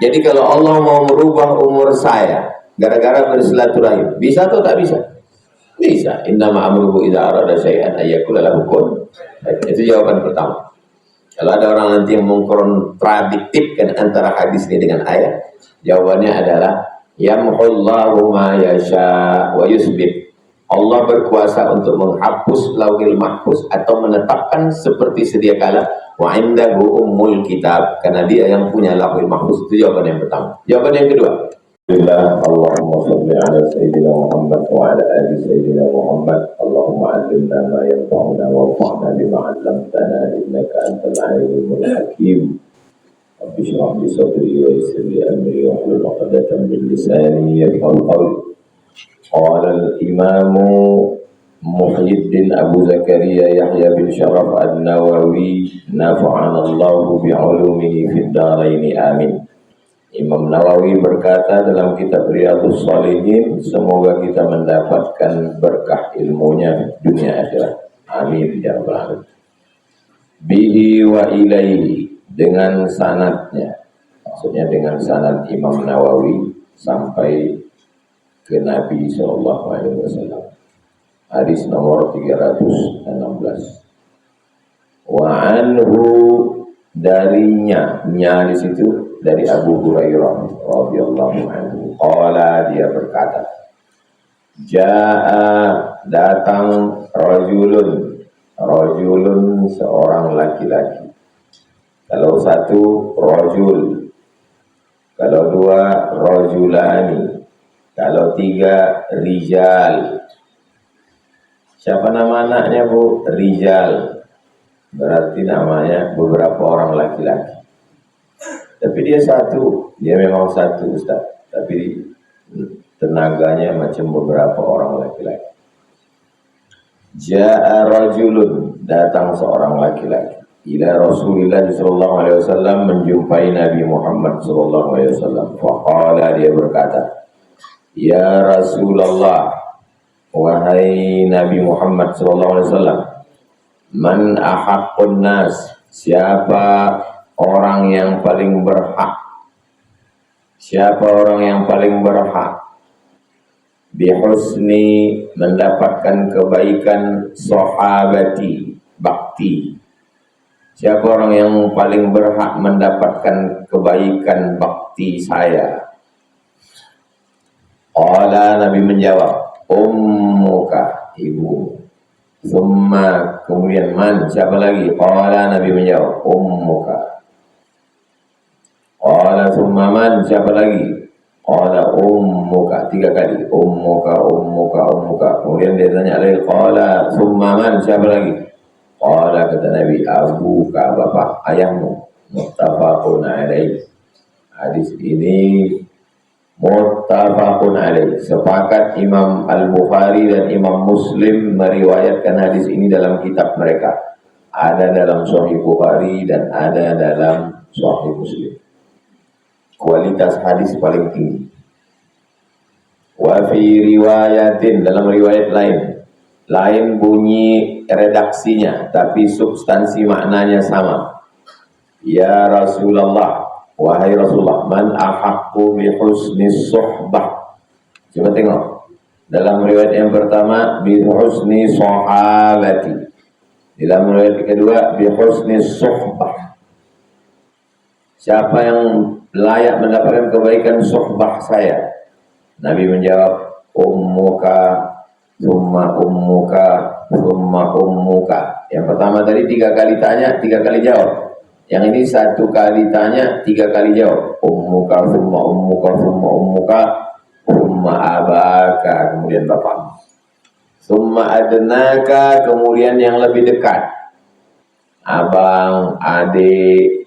Jadi kalau Allah mau merubah umur saya gara-gara bersilaturahim, bisa atau tak bisa? Bisa. Innama amruhu idza arada syai'an ayyakula lahu kun. Itu jawaban pertama. Kalau ada orang nanti yang mengkontradiktifkan antara hadis ini dengan ayat, jawabannya adalah yamhullahu ma yasha wa yusbit. Allah berkuasa untuk menghapus lauhil mahfuz atau menetapkan seperti sedia kala, wa indahu ummul kitab, karena dia yang punya lauhil mahfuz. Itu jawaban yang pertama. Jawaban yang kedua, Allahumma salli ala sayyidina Muhammad wa ala ali sayyidina Muhammad. Allahumma allimna ma yanfa'una wanfa'na bima 'allamtana innaka antal alimul hakim. Rabbi shrah li sadri wa yassir li amri wahlul 'uqdatam min lisani yafqahu qawli. Qala al-imam Muhyiddin Abu Zakaria Yahya bin Sharaf An-Nawawi nafa'ana Allahu bi'ulumihi fid dharain amin. Imam Nawawi berkata dalam kitab Riyadhus Shalihin, semoga kita mendapatkan berkah ilmunya dunia akhirat. Amin ya rabbal alamin. Bihi wa ilaihi, dengan sanadnya, maksudnya dengan sanad Imam Nawawi sampai ke Nabi sallallahu alaihi wasallam. Hadis nomor 316. Wa anhu, darinya, nya di situ dari Abu Hurairah radhiyallahu anhu, qala, dia berkata, jaa, datang, rajulun seorang laki-laki. Kalau satu rajul, kalau dua rajulani, kalau tiga rijal. Siapa nama anaknya, Bu? Rijal. Berarti namanya beberapa orang laki-laki. Tapi dia satu, dia memang satu Ustaz, tapi tenaganya macam beberapa orang laki-laki. Ja'a rajulun, datang seorang laki-laki, ila Rasulillah sallallahu alaihi wasallam, menjumpai Nabi Muhammad sallallahu alaihi wasallam. Faqala, dia berkata, ya Rasulullah, wahai Nabi Muhammad sallallahu alaihi wasallam, man ahaqqun nas, siapa orang yang paling berhak, siapa orang yang paling berhak bihusni, mendapatkan kebaikan, sahabati, bakti, siapa orang yang paling berhak mendapatkan kebaikan bakti saya? Qala, Nabi menjawab, ummuka, ibu. Summa, kemudian man, siapa lagi? Qala, Nabi menjawab, ummuka. Qala summa man, siapa lagi? Qala ummuka, 3 kali, ummuka, ummuka, ummuka. Kemudian dia tanya lagi, qala summa man, siapa lagi? Qala, kata Nabi, abuka, bapak, ayahmu. Muttafaqun alaih. Hadis ini muttafaqun alaih. Sepakat Imam Al-Bukhari dan Imam Muslim meriwayatkan hadis ini dalam kitab mereka. Ada dalam Sahih Bukhari dan ada dalam Sahih Muslim. Kualitas hadis paling tinggi. Wa fi riwayatin, dalam riwayat lain bunyi redaksinya tapi substansi maknanya sama. Ya Rasulullah, wahai Rasulullah, man ahaqqu bi husni suhbah. Coba tengok. Dalam riwayat yang pertama bi husni sahabati. Dalam riwayat kedua bi husni suhbah. Siapa yang layak mendapatkan kebaikan suhbah saya? Nabi menjawab, ummuka, summa ummuka, summa ummuka. Yang pertama tadi 3 kali tanya, 3 kali jawab. Yang ini 1 kali tanya, 3 kali jawab. Ummuka, summa ummuka, summa ummuka, summa abaka, kemudian bapak. Summa adnaka, kemudian yang lebih dekat. Abang, adik,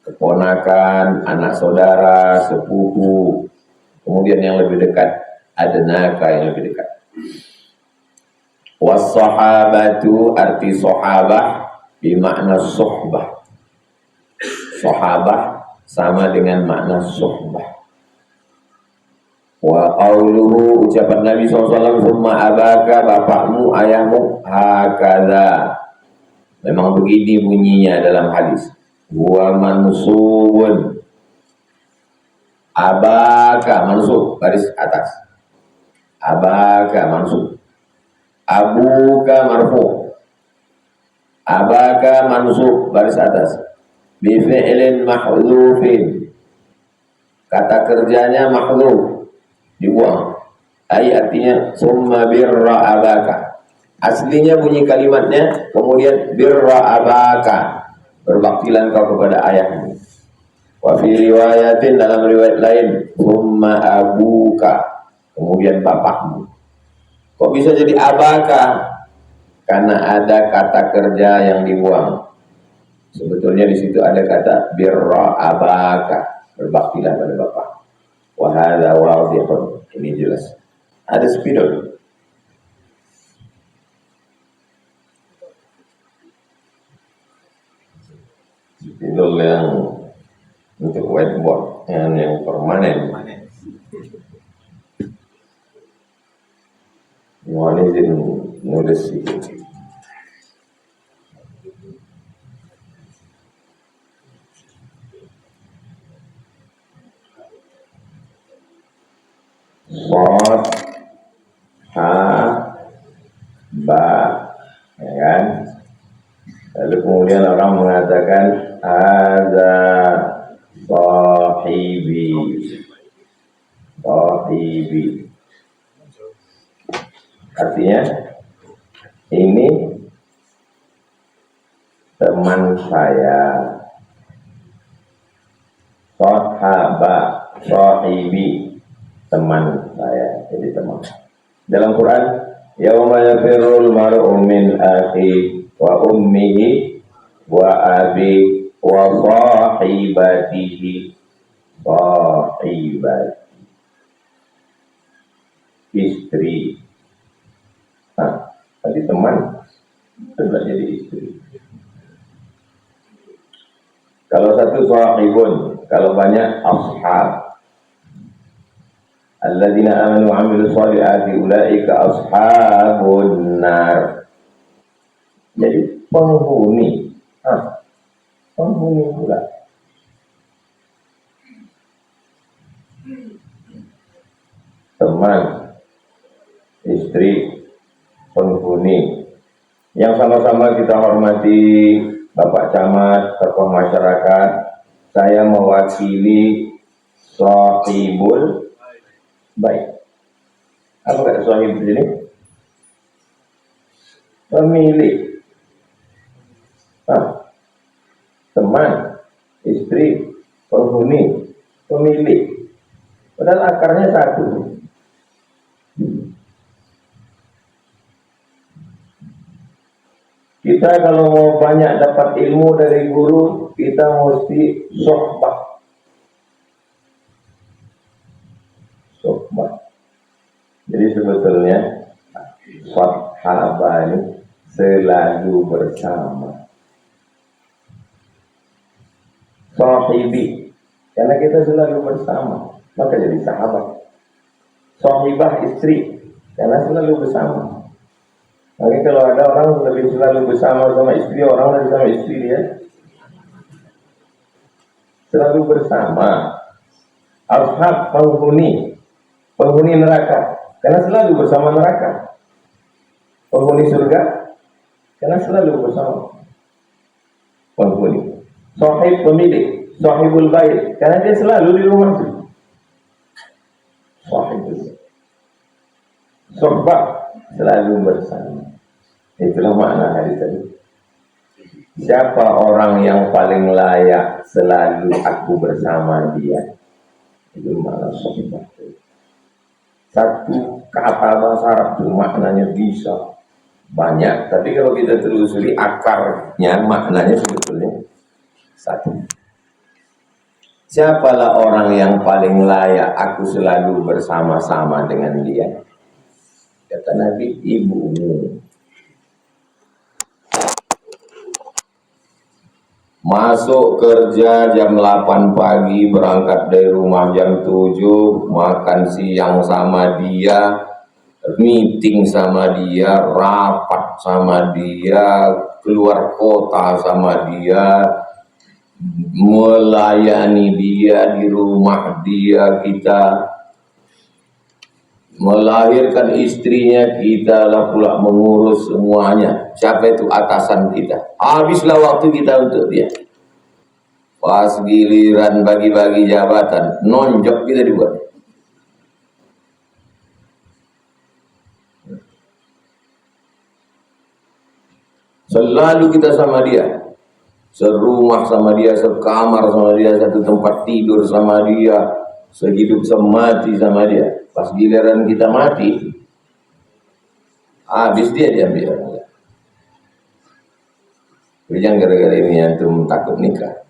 keponakan, anak saudara, sepupu. Kemudian yang lebih dekat, adnaka, yang lebih dekat. Was-sahabatu, arti sahabah bermakna suhbah. Sahabah sama dengan makna suhbah. Wa qauluhu, ucapan Nabi SAW, summa abaka, bapakmu, ayahmu, hakadha. Memang begini bunyinya dalam hadis. Wa mansubun, Abaka mansub baris atas. Abaka mansub. Abuka marfu. Abaka mansub baris atas. Bi fi'lin mahdhufin. Kata kerjanya mahdhuf, dibuang. Ai artinya summa birra abaka. Aslinya bunyi kalimatnya kemudian birra abaka. Berbaktilah kau kepada ayahmu. Wa fi riwayatin dalam riwayat lain summa abuka. Kemudian bapakmu. Kok bisa jadi abaka? Karena ada kata kerja yang dibuang. Sebetulnya di situ ada kata birra abaka, berbaktilah pada bapak. Wa hadza wadihun. Ini jelas. Ada spidol. Spidol yang untuk whiteboard yang permanen. Mohon izin nulis itu. Sod, ha, ba, ya kan? Lalu kemudian orang mengatakan ada sahibi, sahibi. Artinya ini teman saya. Sahaba, sahibi, teman saya, jadi teman. Dalam Quran, yauma yafirul mar'u min akhi wa ummihi wa abi wa sahibatihi. Sahibati, istri. Nah, tadi teman sudah jadi istri. Kalau satu sahibun, kalau banyak ashab. Alladzina amanu wa 'amilus shalihati ulaika ashabun nar. Jadi penghuni. Penghuni pula. Teman, istri, penghuni. Yang sama-sama kita hormati Bapak Camat, tokoh masyarakat. Saya mewakili sahibul baik. Apa kata sahib di sini? Pemilik. Teman, istri, penghuni, pemilik. Padahal akarnya satu. Kita kalau mau banyak dapat ilmu dari guru, kita mesti sohbah. Sohbah. Jadi sebetulnya sahabat ini selalu bersama. Sahibi, karena kita selalu bersama, maka jadi sahabat. Sahibah, istri, karena selalu bersama. Maka kalau ada orang lebih selalu bersama sama istri, orang lebih sama istri dia selalu bersama. Ashab, penghuni neraka, karena selalu bersama neraka. Penghuni surga, karena selalu bersama penghuni. Sahib, pemilik, sahibul bait, karena dia selalu di rumah itu. Sahibul sohbah, selalu bersama. Itulah makna hadis tadi. Siapa orang yang paling layak selalu aku bersama dia? Itu makna sohbah. Satu kata bahasa Arab itu maknanya bisa banyak, tapi kalau kita telusuri akarnya, maknanya sebetulnya satu. Siapalah orang yang paling layak aku selalu bersama-sama dengan dia? Kata Nabi, ibumu. Masuk kerja jam 8 pagi, berangkat dari rumah jam 7, makan siang sama dia, meeting sama dia, rapat sama dia, keluar kota sama dia, melayani dia di rumah dia, kita melahirkan istrinya, kita lah pula mengurus semuanya. Siapa itu? Atasan kita. Habislah waktu kita untuk dia. Pas giliran bagi-bagi jabatan, nonjok kita dibuat. Selalu kita sama dia, serumah sama dia, sekamar sama dia, satu tempat tidur sama dia, sehidup semati sama dia. Pas giliran kita mati, habis dia diambil. Jangan gara-gara ini antum takut nikah.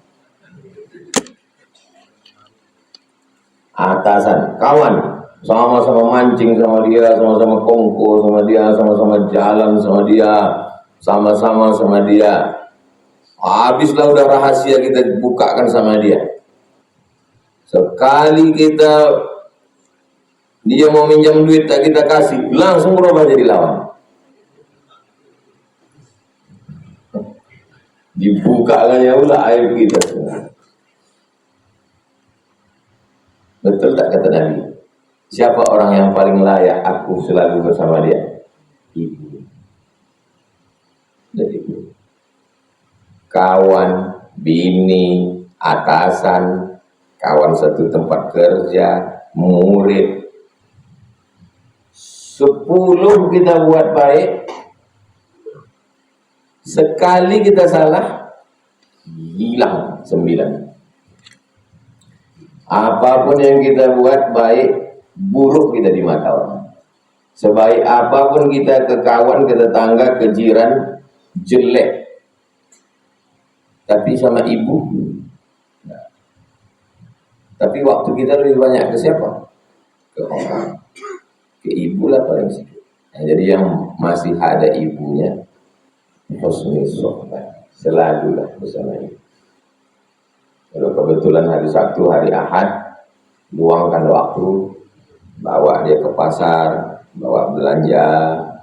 Atasan, kawan, sama-sama mancing sama dia, sama-sama kongko sama dia, sama-sama jalan sama dia, sama-sama sama dia. Habislah udah rahasia kita bukakan sama dia. Sekali dia mau minjam duit tak kita kasih, langsung berubah jadi lawan. Dibukakan ya ulah aib kita semua. Betul tak kata Nabi? Siapa orang yang paling layak aku selalu bersama dia? Ibu. Dan ibu. Kawan, bini, atasan, kawan satu tempat kerja, murid. 10 kita buat baik, sekali kita salah, hilang 9. Apapun yang kita buat baik, buruk kita di mata orang. Sebaik apapun kita ke kawan, ke tetangga, ke jiran, jelek. Tapi sama ibu, nah. Tapi waktu kita lebih banyak ke siapa? Ke orang. Ke ibu lah paling sedikit. Nah, jadi yang masih ada ibunya, husnul sohbah, selalu lah bersama ibu. Kalau kebetulan hari Sabtu, hari Ahad, luangkan waktu, bawa dia ke pasar, bawa belanja,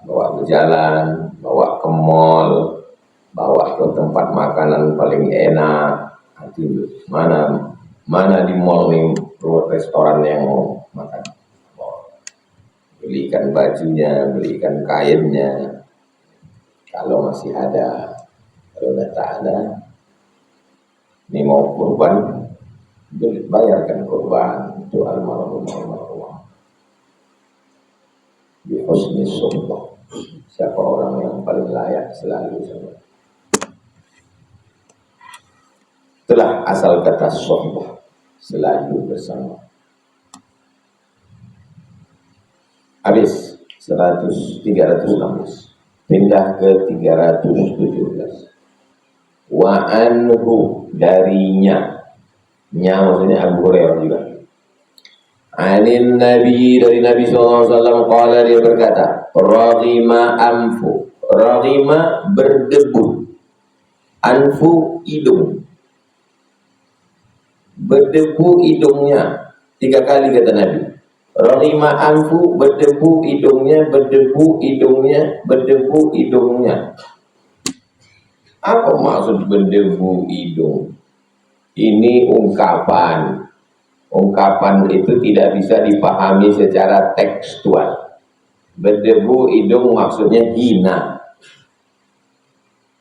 bawa berjalan, bawa ke mall, bawa ke tempat makanan paling enak. Nanti mana di mall nih restoran yang mau makan. Belikan bajunya, belikan kainnya, kalau masih ada. Kalau tidak ada, ini mau kurban, bayarkan kurban untuk almarhum. Bi husni sunnah. Siapa orang yang paling layak selalu sama. Itulah asal kata sunnah, selalu bersama. Habis 316. Pindah ke 317. Wa anhu, darinya, maksudnya Abu Hurairah juga. Anin Nabi, dari Nabi SAW, qala, dia berkata, raghima anfu, raghima berdebu, anfu hidung, berdebu hidungnya 3 kali kata Nabi. Raghima anfu, berdebu hidungnya, berdebu hidungnya, berdebu hidungnya. Apa maksud berdebu hidung? Ini ungkapan. Ungkapan itu tidak bisa dipahami secara tekstual. Berdebu hidung maksudnya hina.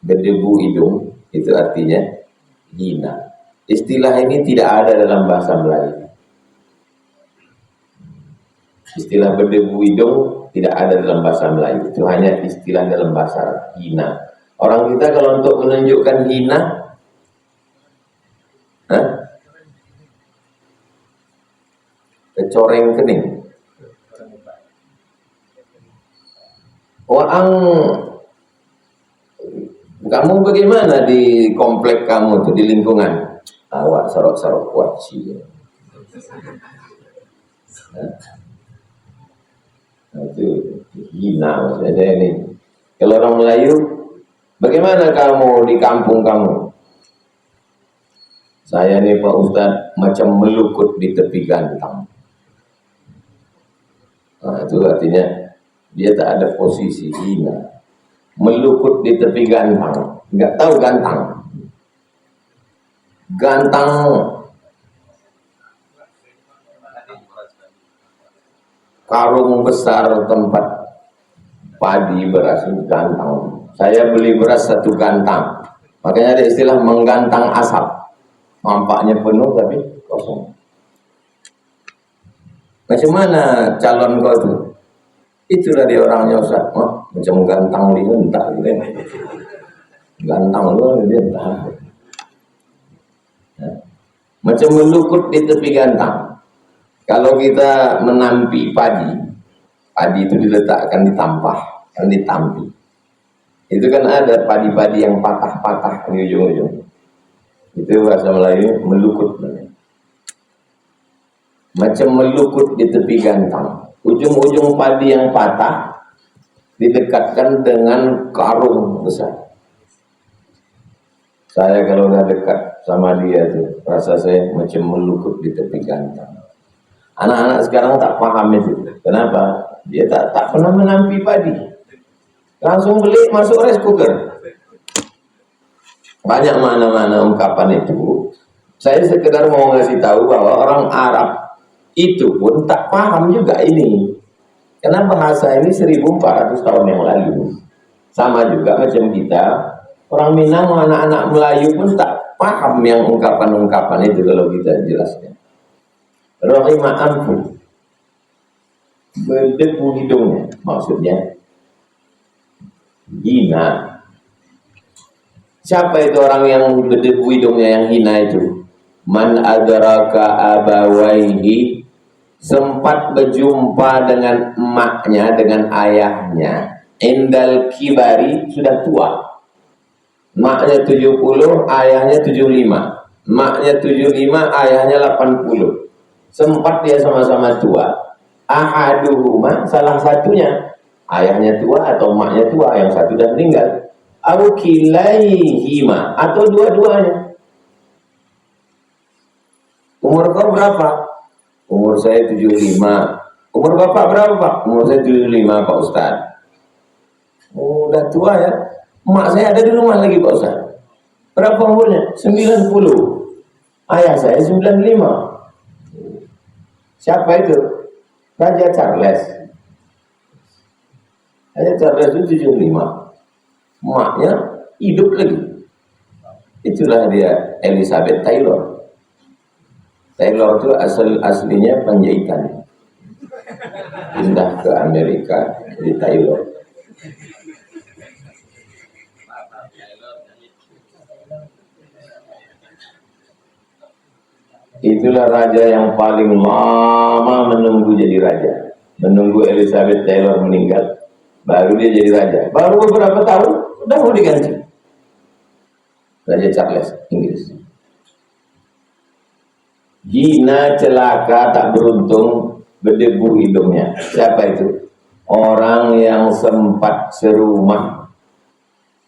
Berdebu hidung itu artinya hina. Istilah ini tidak ada dalam bahasa Melayu. Istilah berdebu hidung tidak ada dalam bahasa Melayu. Itu hanya istilah dalam bahasa Arab, hina. Orang kita kalau untuk menunjukkan hina, kecoreng kening. Orang, kamu bagaimana di komplek kamu tuh, di lingkungan? Awak sarok-sarok kuaci. Itu hina maksudnya ini. Kalau orang Melayu, bagaimana kamu di kampung kamu? Saya nih Pak Ustadz macam melukut di tepi gantang. Nah, itu artinya dia tak ada posisi, hina. Melukut di tepi gantang, nggak tahu gantang. gantang karung besar tempat padi beras gantang. Saya beli beras 1 gantang, makanya ada istilah menggantang asap. Nampaknya penuh tapi kosong. Macam mana calon kau itu? Itulah dia orangnya Ustaz. Macam gantang dia entah gitu. Gantang lu dia entah. Macam melukut di tepi gantang. Kalau kita menampi padi itu diletakkan di tampah, kan ditampi. Itu kan ada padi-padi yang patah-patah di ujung-ujung. Itu bahasa Melayu melukut. Macam melukut di tepi gantang. Ujung-ujung padi yang patah didekatkan dengan karung besar. Saya kalau udah dekat sama dia tuh, rasa saya macam melukut di tepi gantang. Anak-anak sekarang tak paham itu. Kenapa? Dia tak pernah menampi padi. Langsung beli masuk rice cooker. Banyak mana-mana ungkapan itu. Saya sekedar mau ngasih tahu bahwa orang Arab itu pun tak paham juga ini. Karena bahasa ini 1400 tahun yang lalu. Sama juga macam kita. Orang Minang, anak-anak Melayu pun tak paham yang ungkapan-ungkapan itu kalau kita jelaskan. Rahimah anfu, berdebu hidungnya, maksudnya hina. Siapa itu orang yang berdebu hidungnya yang hina itu? Man adraka abawaihi, sempat berjumpa dengan emaknya, dengan ayahnya, indal kibari, sudah tua. Maknya 70, ayahnya 75. Maknya 75, ayahnya 80. Sempat dia sama-sama tua. Ahaduhuma, salah satunya, ayahnya tua atau maknya tua, yang satu sudah meninggal. Au kilaihima, atau dua-duanya. Umur kau berapa? Umur saya 75. Umur bapak berapa Pak? Umur saya 75 Pak Ustaz. Oh, udah tua ya. Mak saya ada di rumah lagi Pak Ustaz. Berapa umurnya? 90. Ayah saya 95. Siapa itu? Raja Charles. Raja Charles itu 75. Maknya hidup lagi. Itulah dia Elizabeth Taylor. Taylor itu aslinya penjahitan. Pindah ke Amerika di Taylor. Itulah raja yang paling lama menunggu jadi raja. Menunggu Elizabeth Taylor meninggal, baru dia jadi raja. Baru beberapa tahun, udah mau diganti. Raja Charles, Inggris. Hina, celaka, tak beruntung, berdebu hidungnya. Siapa itu? Orang yang sempat serumah,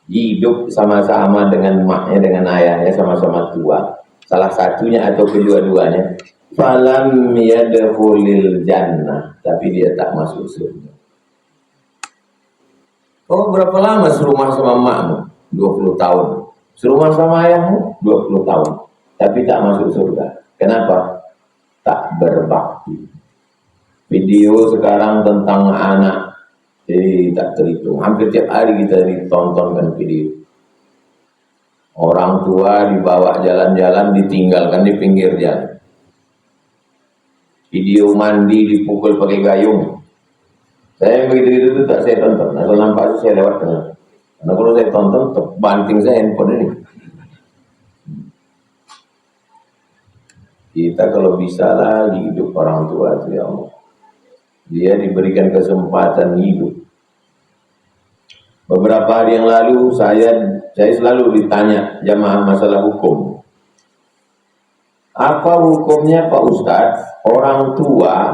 hidup sama-sama dengan maknya, dengan ayahnya, sama-sama tua. Salah satunya atau kedua-duanya, falam yadkhulil jannah, tapi dia tak masuk surga. Oh, berapa lama serumah sama makmu? 20 tahun. Serumah sama ayahmu? 20 tahun. Tapi tak masuk surga. Kenapa? Tak berbakti. Video sekarang tentang anak, tak terhitung. Hampir tiap hari kita ditontonkan video. Orang tua dibawa jalan-jalan, ditinggalkan di pinggir jalan. Video mandi dipukul pakai gayung. Saya begitu itu tak saya tonton. Kalau nampak itu saya lewat tengah. Karena kalau saya tonton, banting saya handphone ini. Kita kalau bisa lagi hidup orang tua itu ya Allah. Dia diberikan kesempatan hidup. Beberapa hari yang lalu saya selalu ditanya jamaah masalah hukum. Apa hukumnya Pak Ustadz? Orang tua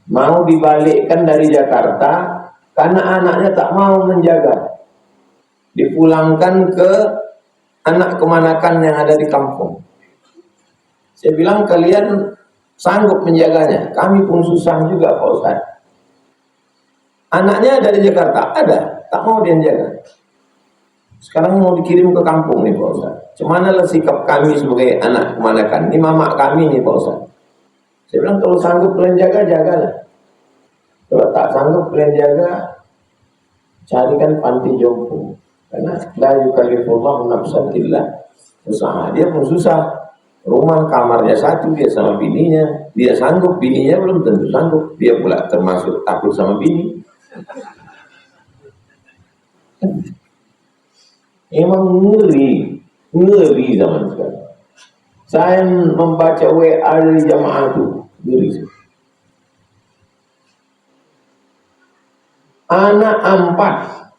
mau dibalikkan dari Jakarta karena anaknya tak mau menjaga. Dipulangkan ke anak kemanakan yang ada di kampung. Saya bilang kalian sanggup menjaganya. Kami pun susah juga Pak Ustadz. Anaknya ada di Jakarta? Ada. Tak mau dia jaga. Sekarang mau dikirim ke kampung nih Pak Ustaz. Cemanalah sikap kami sebagai anak kemanakan? Ini mamak kami nih Pak Ustaz. Saya bilang kalau sanggup kalian jaga, jagalah. Kalau tak sanggup kalian jaga, carikan panti jompo. Karena la yukallifullahu nafsan illa usaha. Dia pun susah. Rumah kamarnya satu, dia sama bininya. Dia sanggup, bininya belum tentu sanggup. Dia pula termasuk takut sama bini. Emang ngeri zaman sekarang. Saya membaca WA dari jamaah itu, ngeri. Anak 4,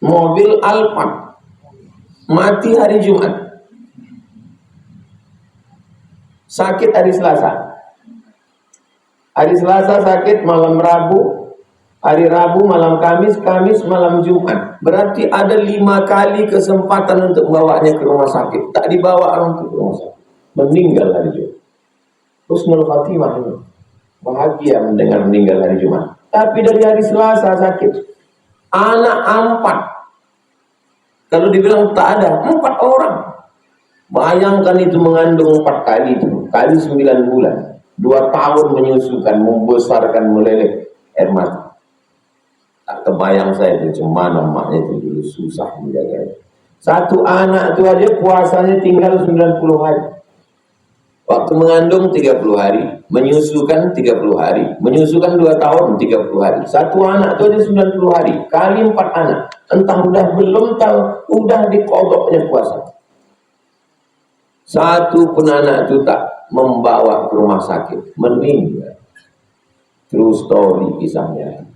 mobil Alphard, mati hari Jumat. Sakit hari Selasa. Hari Selasa sakit malam Rabu, hari Rabu malam Kamis, Kamis malam Jumat. Berarti ada 5 kali kesempatan untuk bawanya ke rumah sakit. Tak dibawa orang ke rumah sakit. Meninggal hari Jumat. Husnul Khatimah ini. Bahagia mendengar meninggal hari Jumat. Tapi dari hari Selasa sakit. Anak 4. Kalau dibilang tak ada, 4 orang. Bayangkan itu mengandung 4 kali itu. Kali 9 bulan. 2 tahun menyusukan, membesarkan, meleleh air mata. Tak terbayang saya itu cemana emaknya itu dulu susah menjaga. Satu anak itu aja puasanya tinggal 90 hari. Waktu mengandung 30 hari, menyusukan 30 hari, menyusukan 2 tahun 30 hari. Satu anak itu aja 90 hari, kali 4 anak. Entah udah belum tahu, udah dikodoknya puasa. Satu pun anak itu tak membawa ke rumah sakit, meninggal. True story kisahnya.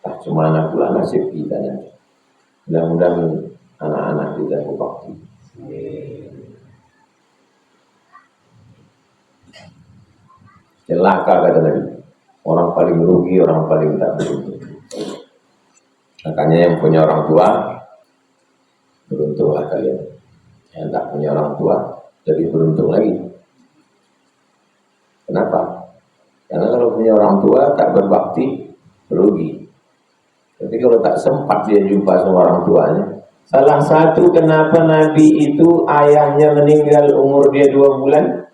Tak cemana pula nasib kita nanti. Mudah-mudahan anak-anak kita berbakti. Celaka kata Nabi. Orang paling rugi, orang paling tak beruntung. Makanya yang punya orang tua, beruntunglah kalian. Yang tak punya orang tua, lebih beruntung lagi. Kenapa? Karena kalau punya orang tua tak berbakti, rugi. Tapi kalau tak sempat dia jumpa sama orang tuanya. Salah satu kenapa Nabi itu ayahnya meninggal umur dia 2 bulan,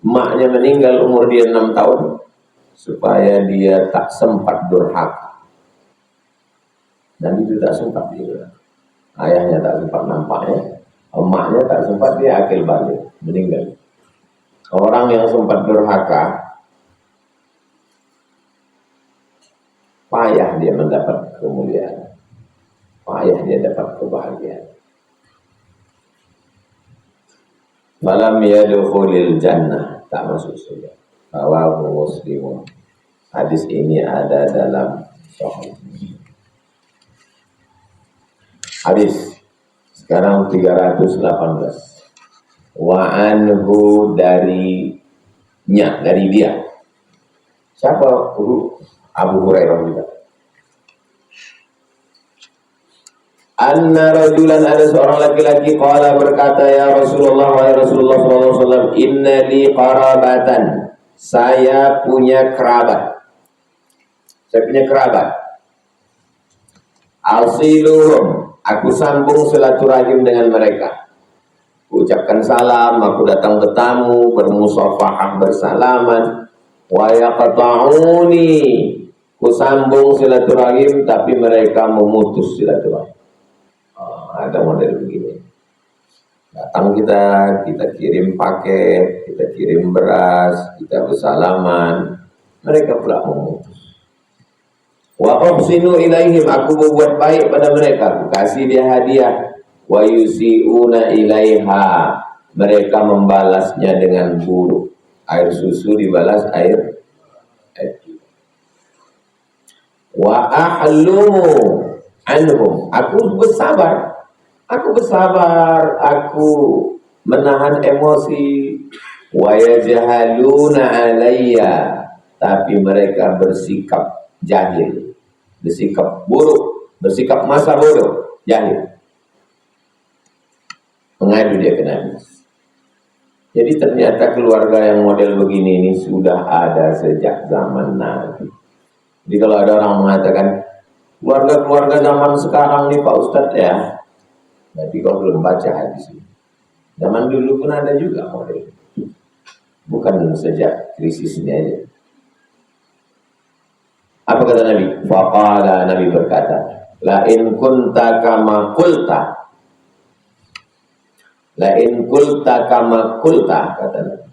maknya meninggal umur dia 6 tahun, supaya dia tak sempat durhaka. Nabi itu tak sempat dia. Ayahnya tak sempat nampaknya, emaknya tak sempat, dia akil balik, meninggal. Orang yang sempat durhaka, payah dia mendapat kemuliaan, payah dia dapat kebahagiaan. Malam yadkhulil jannah, tak masuk surga. Rawahu Muslim. Hadis ini ada dalam Sahih. Hadis sekarang 318. Wa anhu dari dia. Siapa? Abu Hurairah juga. Anna rajulan, ada seorang laki-laki, qala berkata, ya Rasulullah, wa Rasulullah sallallahu alaihi wasallam, inna li qarabatan, saya punya kerabat. Saya punya kerabat. Asiluhum, aku sambung silaturahim dengan mereka. Ucapkan salam, aku datang ke tamu, bermusafahah, bersalaman. Wa yaqta'uni, ku sambung silaturahim tapi mereka memutus silaturahim. Ada model begini. Datang kita kirim paket, kita kirim beras, kita bersalaman, mereka pula memutus. Wa uhsinu ilaihim, aku berbuat baik pada mereka, aku kasih dia hadiah. Wa yusiuna ilaiha, mereka membalasnya dengan buruk. Air susu dibalas air. Wa ahlumu anhum, aku bersabar, aku menahan emosi. Wa yajhaluna alayya, tapi mereka bersikap jahil, bersikap buruk, bersikap masa bodoh, jahil. Mengadu dia ke Nabi. Jadi ternyata keluarga yang model begini ini sudah ada sejak zaman Nabi. Jadi kalau ada orang mengatakan Keluarga-keluarga zaman sekarang nih Pak Ustadz ya, tapi kau belum baca hadis ini. Zaman dulu pun ada juga model, bukan sejak krisis ini aja. Apa kata Nabi? Faqala, Nabi berkata, la in kunta kama qulta, la in qulta kama qulta, kata Nabi.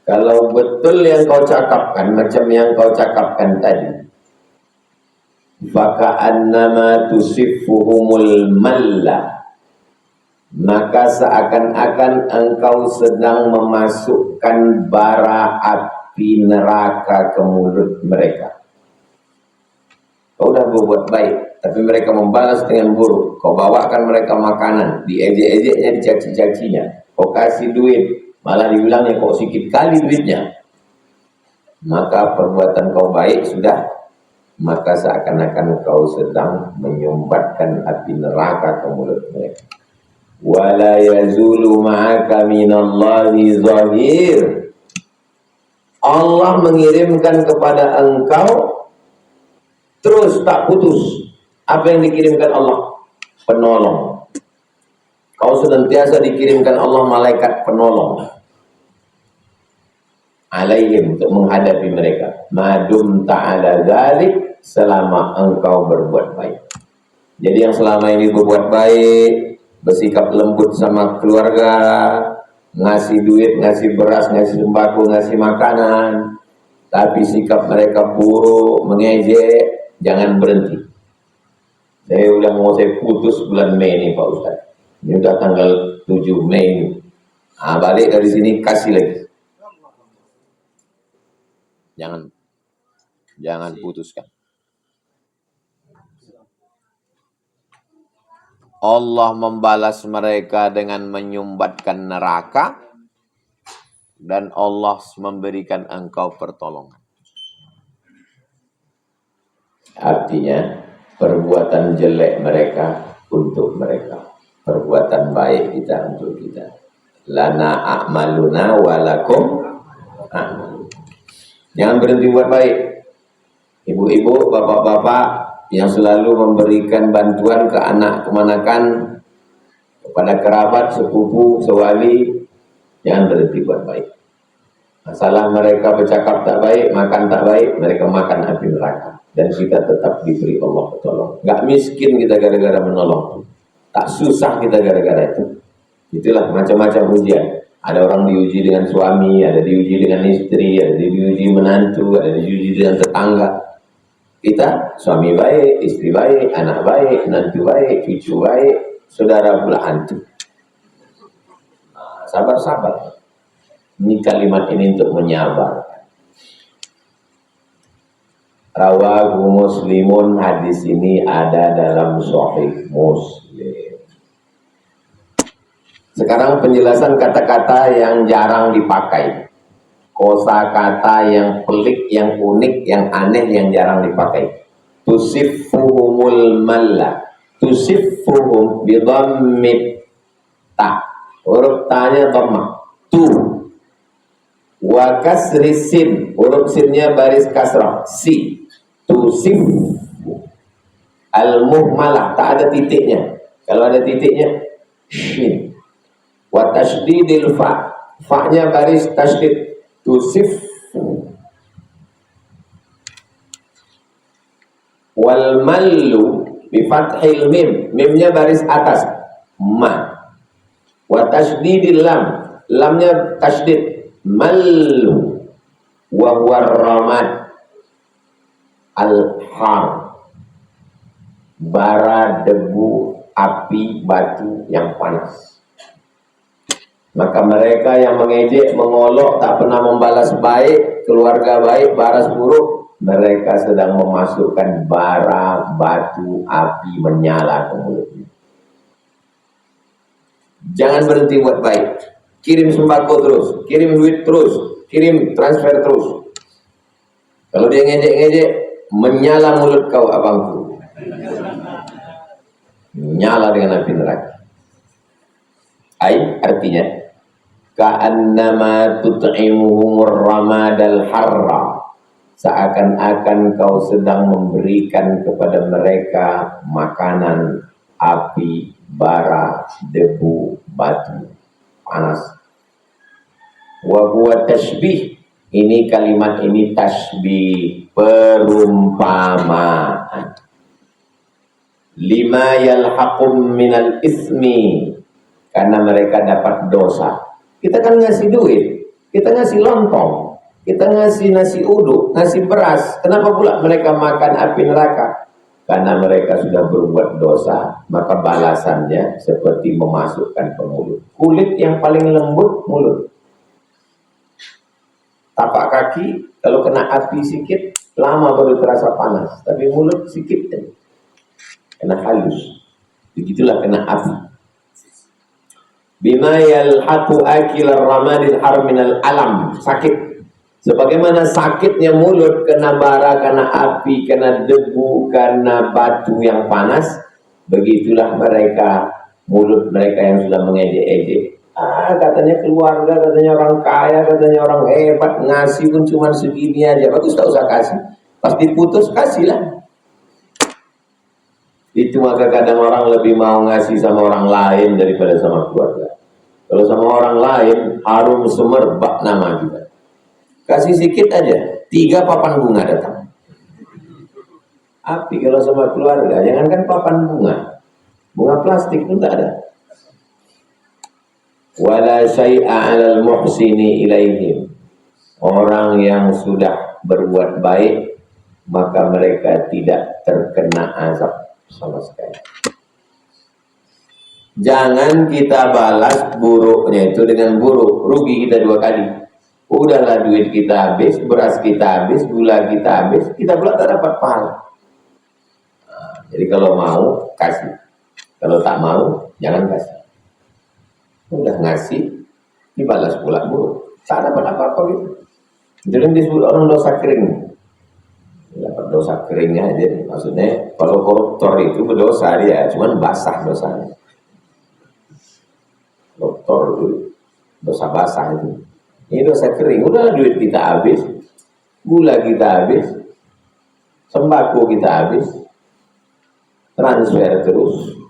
Kalau betul yang kau cakapkan, macam yang kau cakapkan tadi, faka'annama tusifuhumul malla, maka seakan-akan engkau sedang memasukkan bara api neraka ke mulut mereka. Kau udah berbuat baik, tapi mereka membalas dengan buruk. Kau bawakan mereka makanan, diejek-ejeknya, dicaci-cacinya. Kau kasih duit, malah dibilangnya kok sedikit kali duitnya. Maka perbuatan kau baik sudah, maka seakan-akan kau sedang menyumbatkan api neraka ke mulut mereka. Wala yazulu ma'aka minallahi zahir. Allah mengirimkan kepada engkau terus tak putus apa yang dikirimkan Allah, penolong. Kau senantiasa dikirimkan Allah malaikat penolong alaihim, untuk menghadapi mereka. Madum ta'ala dzalik, selama engkau berbuat baik. Jadi yang selama ini berbuat baik, bersikap lembut sama keluarga, ngasih duit, ngasih beras, ngasih sembako, ngasih makanan, tapi sikap mereka buruk, mengejek, jangan berhenti. Saya udah mau saya putus bulan Mei ini Pak Ustaz. Ini udah tanggal 7 Mei ini. Nah, balik dari sini kasih lagi. Jangan putuskan. Allah membalas mereka dengan menyumbatkan neraka, dan Allah memberikan engkau pertolongan. Artinya perbuatan jelek mereka untuk mereka, perbuatan baik kita untuk kita. Lana a'maluna walakum a'maluna. Jangan berhenti buat baik. Ibu-ibu, bapak-bapak yang selalu memberikan bantuan ke anak kemanakan, kepada kerabat, sepupu, sewali, jangan berhenti buat baik. Masalah mereka bercakap tak baik, makan tak baik, mereka makan api neraka. Dan kita tetap diberi Allah tolong. Gak miskin kita gara-gara menolong. Tak susah kita gara-gara itu. Itulah macam-macam ujian. Ada orang diuji dengan suami, ada diuji dengan istri, ada diuji menantu, ada diuji dengan tetangga. Kita suami baik, istri baik, anak baik, menantu baik, cucu baik, saudara pula hantu. Sabar-sabar. Ini kalimat ini untuk menyabar. Rawahu Muslimun, hadis ini ada dalam Sahih Muslim. Sekarang penjelasan kata-kata yang jarang dipakai, kosakata yang pelik, yang unik, yang aneh, yang jarang dipakai. Tusifuhumul malla, tusifuhum bidhammit ta, huruf ta-nya dhamma, tu, wa kasri sin, huruf sinnya baris kasrah, si, tusif, al-muhmalah, tak ada titiknya. Kalau ada titiknya, shin. Wa tasydidil fa, fa-nya baris tasydid, tusif. Wal mallu bi fathil mim, mimnya baris atas, ma. Wa tasydidil lam, lamnya tasydid, mallu. Wa huwa ramad al-har, bara, debu, api, batu yang panas. Maka mereka yang mengejek, mengolok, tak pernah membalas baik, keluarga baik, balas buruk, mereka sedang memasukkan bara, batu, api menyala ke mulutnya. Jangan berhenti buat baik. Kirim sembako terus, kirim duit terus, kirim transfer terus. Kalau dia ngejek-ngejek, menyala mulut kau abangku. Menyala dengan api neraka. Artinya ka'annama tut'imuhumur ramadal harra, seakan-akan kau sedang memberikan kepada mereka makanan, api, bara, debu, batu, panas. Wa huwa tashbih, ini kalimat ini tashbih, perumpamaan. Lima yalhaqum minal ismi, karena mereka dapat dosa. Kita kan ngasih duit, kita ngasih lontong, kita ngasih nasi uduk, ngasih beras. Kenapa pula mereka makan api neraka? Karena mereka sudah berbuat dosa, maka balasannya seperti memasukkan ke mulut. Kulit yang paling lembut, mulut. Tapak kaki, kalau kena api sedikit, lama baru terasa panas. Tapi mulut sedikit, kena halus. Begitulah kena api. Bima yalhaqu akilar ramadil har minal alam, sakit. Sebagaimana sakitnya mulut kena bara, kena api, kena debu, kena batu yang panas, begitulah mereka, mulut mereka yang sudah mengejek-ejek. Katanya keluarga, katanya orang kaya, katanya orang hebat, ngasih pun cuma segini aja. Bagus, tak usah kasih. Pas diputus, kasihlah. Itu maka kadang orang lebih mau ngasih sama orang lain daripada sama keluarga. Kalau sama orang lain, harum semerbak nama kita. Kasih sedikit aja, 3 papan bunga datang. Api kalau sama keluarga, jangankan papan bunga, bunga plastik pun tak ada. Wala syai'a 'alal muhsini ilaihim. Orang yang sudah berbuat baik, maka mereka tidak terkena azab sama sekali. Jangan kita balas buruknya itu dengan buruk, rugi kita 2 kali. Udahlah duit kita habis, beras kita habis, gula kita habis, kita pula tak dapat pahala. Jadi kalau mau, kasih. Kalau tak mau, jangan kasih. Udah ngasih, dibalas pula buruk. Tak dapat apa-apa gitu. Itu yang disebut orang dosa kering. Dapat dosa keringnya aja. Maksudnya, kalau koruptor itu berdosa dia, cuman basah dosanya. Koruptor itu dosa basah itu. Ini dosa kering, udah duit kita habis, gula kita habis, sembako kita habis, transfer terus,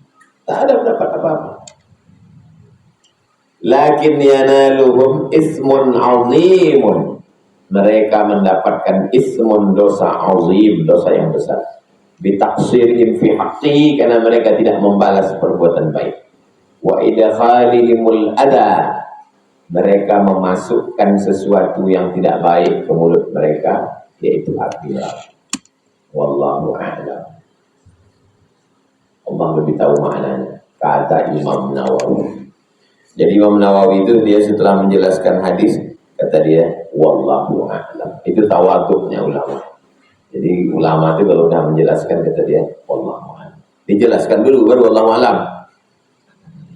tak ada dapat apa-apa. Lakin yanaluhum ismun azimun, mereka mendapatkan ismun, dosa azim, dosa yang besar. Bitaksirihim fi haqqi, karena mereka tidak membalas perbuatan baik. Wa idkhalihimul adha, mereka memasukkan sesuatu yang tidak baik ke mulut mereka, yaitu api neraka. Wallahu a'lam. Allah lebih tahu maknanya, kata Imam Nawawi. Jadi Imam Nawawi itu dia setelah menjelaskan hadis, kata dia, wallahu a'lam. Itu tawaduknya ulama. Jadi ulama itu kalau sudah menjelaskan, kata dia, wallahu a'lam. Dijelaskan dulu baru wallahu a'lam.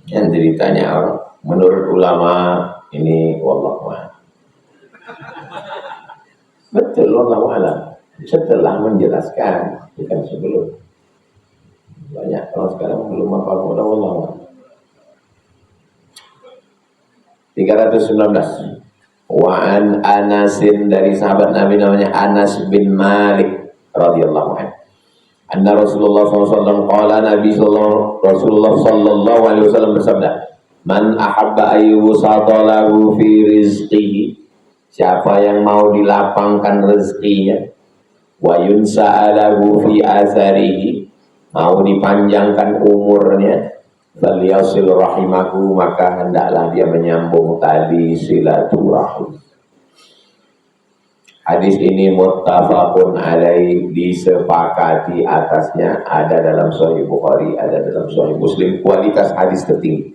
Yang ceritanya orang, menurut ulama ini wallahu a'lam. Betul, wallahu a'lam. Setelah menjelaskan, bukan sebelum. Banyak orang sekarang belum apa-apa, udah wallahu a'lam. 319. Wa an Anasin, dari sahabat Nabi namanya Anas bin Malik radhiyallahu anhu. Anna Rasulullah SAW qala, Nabi Rasulullah sallallahu alaihi wasallam bersabda, man ahabba ayyusata lahu fi rizqihi, siapa yang mau dilapangkan rezekinya, wa yunsa'a lahu fi atharihi, mau dipanjangkan umurnya, falyasil rahimahu, maka hendaklah dia menyambung tali silaturahim. Hadis ini muttafaqun alaih, disepakati atasnya, ada dalam Sahih Bukhari, ada dalam Sahih Muslim, kualitas hadis tertinggi.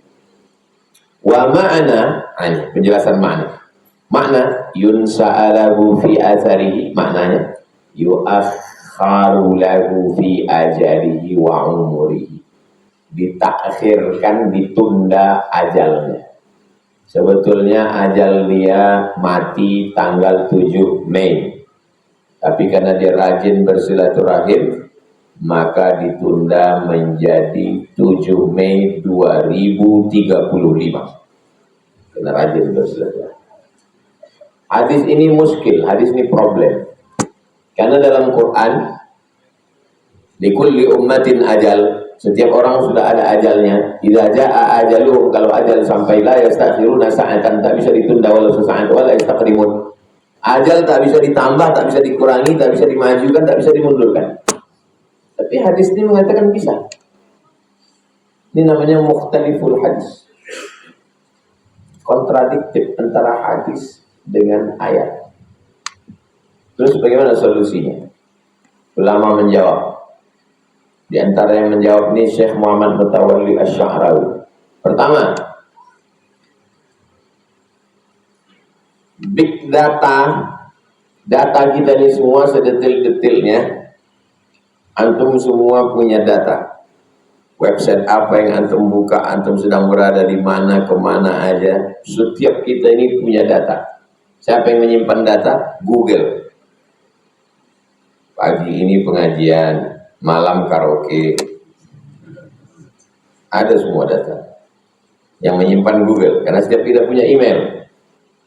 Wa ma'na, penjelasan makna. Makna yunsa'alahu fi atharihi, maknanya yu'akharu lahu fi ajalihi wa umurihi, ditakhirkan, ditunda ajalnya. Sebetulnya ajal dia mati tanggal 7 Mei. Tapi karena dia rajin bersilaturahim, maka ditunda menjadi 7 Mei 2035. Karena rajin bersilaturahim. Hadis ini muskil, hadis ini problem. Karena dalam Quran, likulli ummatin ajal, setiap orang sudah ada ajalnya. Idza jaa ajaluhum, kalau ajal sampai, la yastakhiruna sa'atan, tak bisa ditunda walau sesaat, wala yastaqdimun. Ajal tak bisa ditambah, tak bisa dikurangi, tak bisa dimajukan, tak bisa dimundurkan. Tapi hadis ini mengatakan bisa. Ini namanya mukhtaliful hadis, kontradiktif antara hadis dengan ayat. Terus bagaimana solusinya? Ulama menjawab. Di antara yang menjawab ini Syekh Muhammad Mutawalli Asy-Sya'rawi. Pertama, big data, data kita ini semua sedetil-detilnya. Antum semua punya data. Website apa yang antum buka, antum sedang berada di mana, kemana aja. Setiap kita ini punya data. Siapa yang menyimpan data? Google. Pagi ini pengajian, malam karaoke. Ada semua data yang menyimpan Google. Karena setiap kita punya email.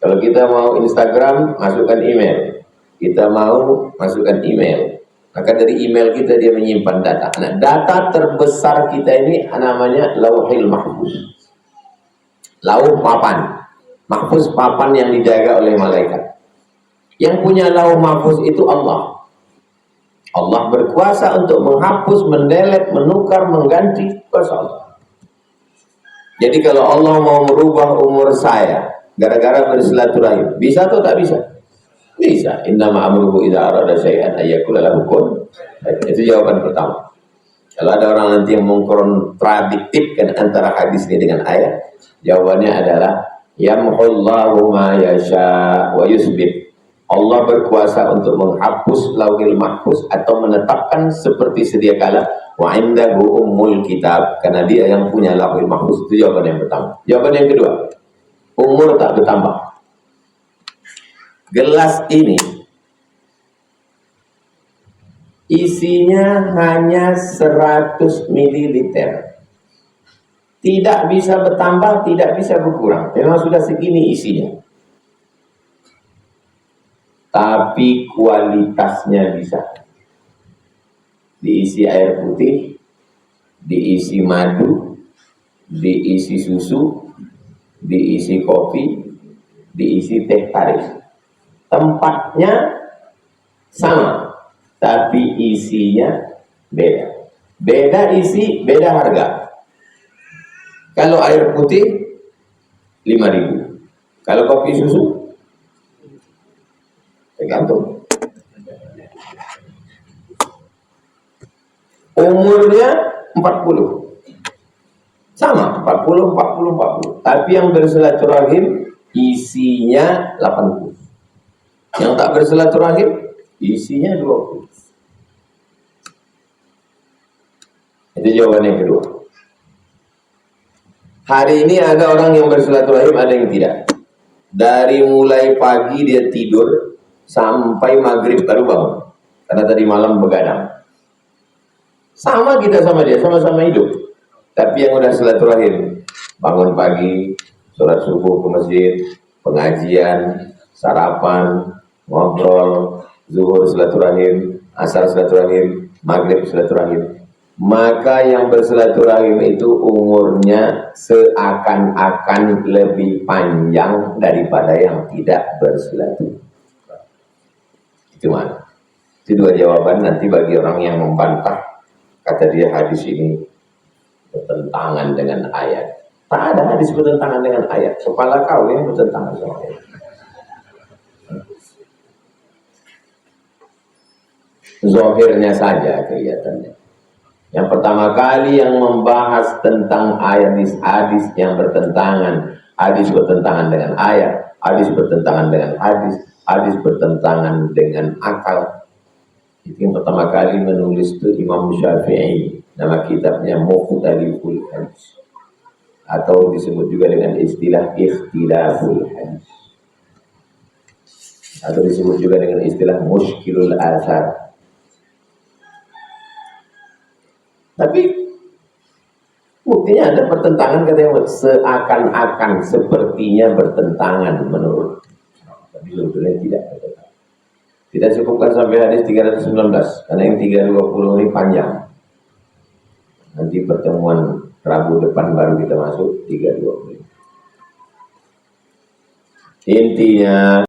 Kalau kita mau Instagram, masukkan email. Kita mau masukkan email. Maka dari email kita dia menyimpan data. Nah, data terbesar kita ini namanya Lauhil Mahfuz. Lauh papan. Mahfuz papan yang dijaga oleh malaikat. Yang punya lauh mahfuz itu Allah. Allah berkuasa untuk menghapus, mendelet, menukar, mengganti. Kuasa Allah. Jadi kalau Allah mau merubah umur saya gara-gara bersilaturahim, bisa atau tak bisa? Bisa. Innama amruhu idza arada syai'an ayyakula lahu kun. Itu jawaban pertama. Kalau ada orang nanti yang mengkontradiktifkan antara hadis ini dengan ayat, jawabannya adalah yamhullahu ma yasha wa yusbit. Allah berkuasa untuk menghapus lauhil mahfuz atau menetapkan seperti sedia kala wa indahu ummul kitab, karena dia yang punya lauhil mahfuz. Itu jawaban yang pertama. Jawaban yang kedua, umur tak bertambah. Gelas ini isinya hanya 100 ml. Tidak bisa bertambah, tidak bisa berkurang. Memang sudah segini isinya. Tapi kualitasnya bisa. Diisi air putih, diisi madu, diisi susu, diisi kopi, diisi teh tarik. Tempatnya sama, tapi isinya beda. Beda isi, beda harga. Kalau air putih 5.000, kalau kopi susu tergantung. Umurnya 40, sama 40. Tapi yang bersilaturahim isinya 80. Yang tak bersilaturahim isinya 20. Itu jawaban yang kedua. Hari ini ada orang yang bersilaturahim, ada yang tidak. Dari mulai pagi dia tidur sampai maghrib baru bangun, karena tadi malam begadang. Sama kita sama dia, sama-sama hidup. Tapi yang udah silaturahim, bangun pagi, sholat subuh ke masjid, pengajian, sarapan, ngobrol, zuhur silaturahim, asar silaturahim, maghrib silaturahim. Maka yang bersilaturahim itu umurnya seakan-akan lebih panjang daripada yang tidak bersilaturahim. Itu mana? Itu dua jawaban nanti bagi orang yang membantah. Kata dia hadis ini bertentangan dengan ayat. Tak ada hadis bertentangan dengan ayat. Kepala kau yang bertentangan dengan ayat. Zahirnya saja kelihatannya. Yang pertama kali yang membahas tentang hadis yang bertentangan, hadis bertentangan dengan ayat, hadis bertentangan dengan hadis bertentangan dengan akal. Itu yang pertama kali menulis itu Imam Syafi'i. Nama kitabnya Mukhtaliful Hadis, atau disebut juga dengan istilah Ikhtilaful Hadis, atau disebut juga dengan istilah Mushkilul Athar. Tapi buktinya ada pertentangan, katanya seakan-akan, sepertinya bertentangan menurut. Tapi sebetulnya tidak bertentangan. Kita cukupkan sampai hadis 319 karena yang 320 ini panjang. Nanti pertemuan Rabu depan baru kita masuk 320. Intinya